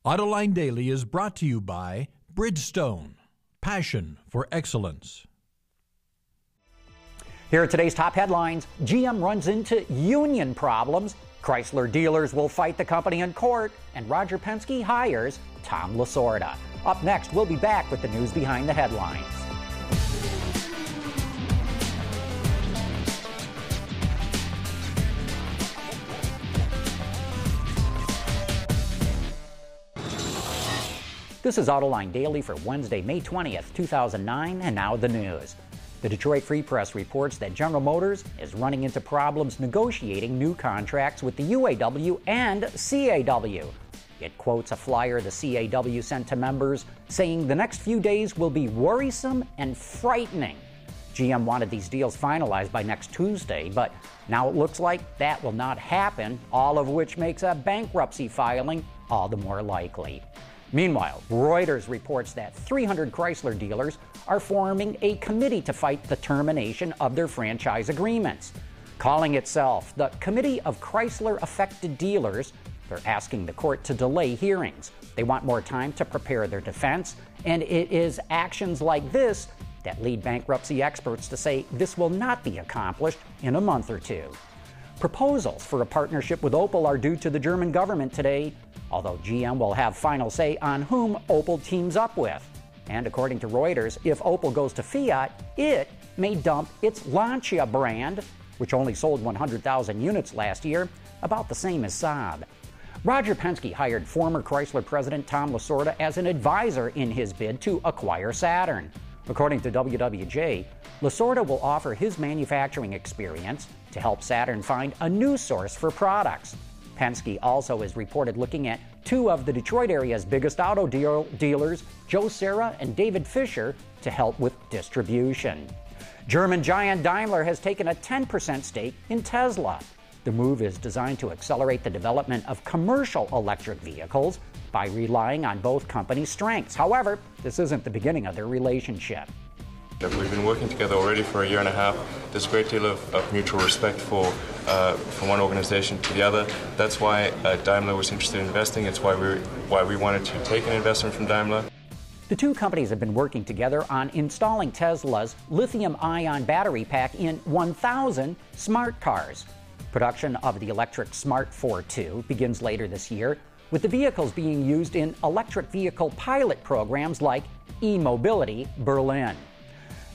Autoline Daily is brought to you by Bridgestone, passion for excellence. Here are today's top headlines. GM runs into union problems. Chrysler dealers will fight the company in court. And Roger Penske hires Tom LaSorda. Up next, we'll be back with the news behind the headlines. This is Autoline Daily for Wednesday, May 20th, 2009, and now the news. The Detroit Free Press reports that General Motors is running into problems negotiating new contracts with the UAW and CAW. It quotes a flyer the CAW sent to members saying the next few days will be worrisome and frightening. GM wanted these deals finalized by next Tuesday, but now it looks like that will not happen, all of which makes a bankruptcy filing all the more likely. Meanwhile, Reuters reports that 300 Chrysler dealers are forming a committee to fight the termination of their franchise agreements. Calling itself the Committee of Chrysler Affected Dealers, they're asking the court to delay hearings. They want more time to prepare their defense, and it is actions like this that lead bankruptcy experts to say this will not be accomplished in a month or two. Proposals for a partnership with Opel are due to the German government today, although GM will have final say on whom Opel teams up with. And according to Reuters, if Opel goes to Fiat, it may dump its Lancia brand, which only sold 100,000 units last year, about the same as Saab. Roger Penske hired former Chrysler president Tom LaSorda as an advisor in his bid to acquire Saturn. According to WWJ, LaSorda will offer his manufacturing experience to help Saturn find a new source for products. Penske also is reported looking at two of the Detroit area's biggest auto dealers, Joe Serra and David Fisher, to help with distribution. German giant Daimler has taken a 10% stake in Tesla. The move is designed to accelerate the development of commercial electric vehicles by relying on both companies' strengths. However, this isn't the beginning of their relationship. We've been working together already for a year and a half. There's a great deal of mutual respect from one organization to the other. That's why Daimler was interested in investing. It's why we wanted to take an investment from Daimler. The two companies have been working together on installing Tesla's lithium-ion battery pack in 1,000 smart cars. Production of the electric Smart 4.2 begins later this year, with the vehicles being used in electric vehicle pilot programs like e-mobility Berlin.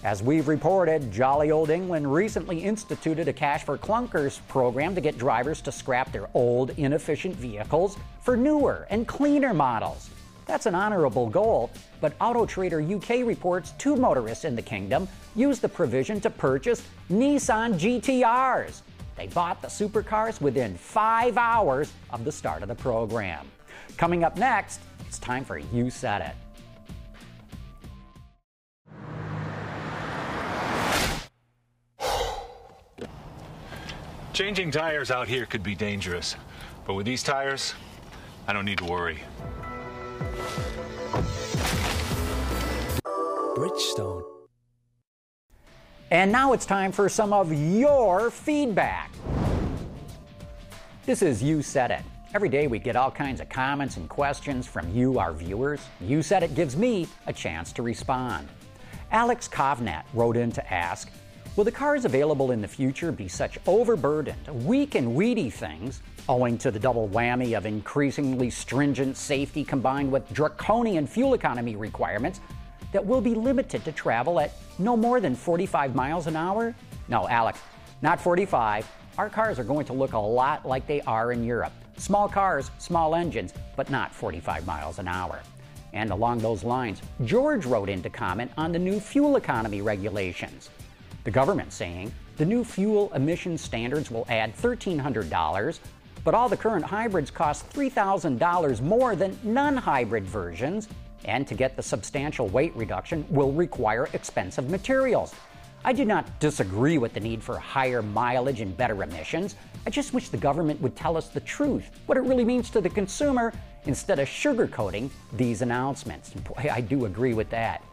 As we've reported, jolly old England recently instituted a Cash for Clunkers program to get drivers to scrap their old, inefficient vehicles for newer and cleaner models. That's an honorable goal, but Auto Trader UK reports two motorists in the kingdom used the provision to purchase Nissan GTRs. They bought the supercars within 5 hours of the start of the program. Coming up next, it's time for You Said It. Changing tires out here could be dangerous, but with these tires, I don't need to worry. Bridgestone. And now it's time for some of your feedback. This is You Said It. Every day we get all kinds of comments and questions from you, our viewers. You Said It gives me a chance to respond. Alex Kovnat wrote in to ask, will the cars available in the future be such overburdened, weak and weedy things, owing to the double whammy of increasingly stringent safety combined with draconian fuel economy requirements, that will be limited to travel at no more than 45 miles an hour? No, Alex, not 45. Our cars are going to look a lot like they are in Europe. Small cars, small engines, but not 45 miles an hour. And along those lines, George wrote in to comment on the new fuel economy regulations. The government saying the new fuel emission standards will add $1,300, but all the current hybrids cost $3,000 more than non-hybrid versions, and to get the substantial weight reduction will require expensive materials. I do not disagree with the need for higher mileage and better emissions. I just wish the government would tell us the truth, what it really means to the consumer, instead of sugarcoating these announcements. And boy, I do agree with that.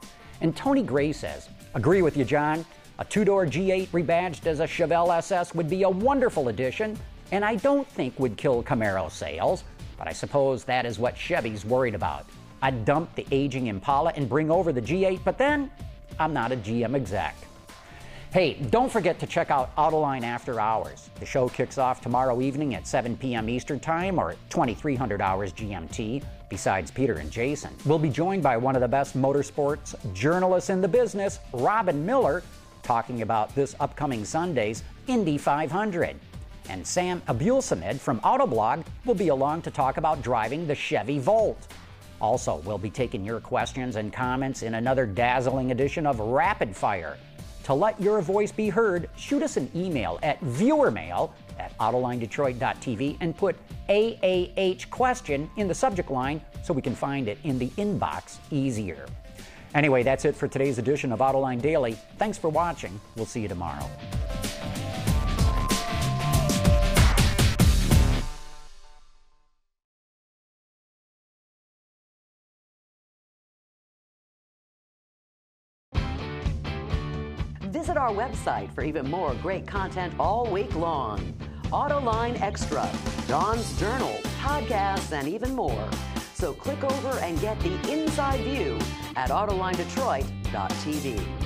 And Tony Gray says, agree with you, John. A two-door G8 rebadged as a Chevelle SS would be a wonderful addition, and I don't think would kill Camaro sales. But I suppose that is what Chevy's worried about. I'd dump the aging Impala and bring over the G8, but then I'm not a GM exec. Hey, don't forget to check out Autoline After Hours. The show kicks off tomorrow evening at 7 p.m. Eastern Time or 2300 hours GMT. Besides Peter and Jason, we'll be joined by one of the best motorsports journalists in the business, Robin Miller, talking about this upcoming Sunday's Indy 500. And Sam Abulsamid from Autoblog will be along to talk about driving the Chevy Volt. Also, we'll be taking your questions and comments in another dazzling edition of Rapid Fire. To let your voice be heard, shoot us an email at viewermail@autolinedetroit.tv and put AAH question in the subject line so we can find it in the inbox easier. Anyway, that's it for today's edition of Autoline Daily. Thanks for watching. We'll see you tomorrow. Visit our website for even more great content all week long. Autoline Extra, Dawn's Journal, podcasts, and even more. So click over and get the inside view at autolinedetroit.tv.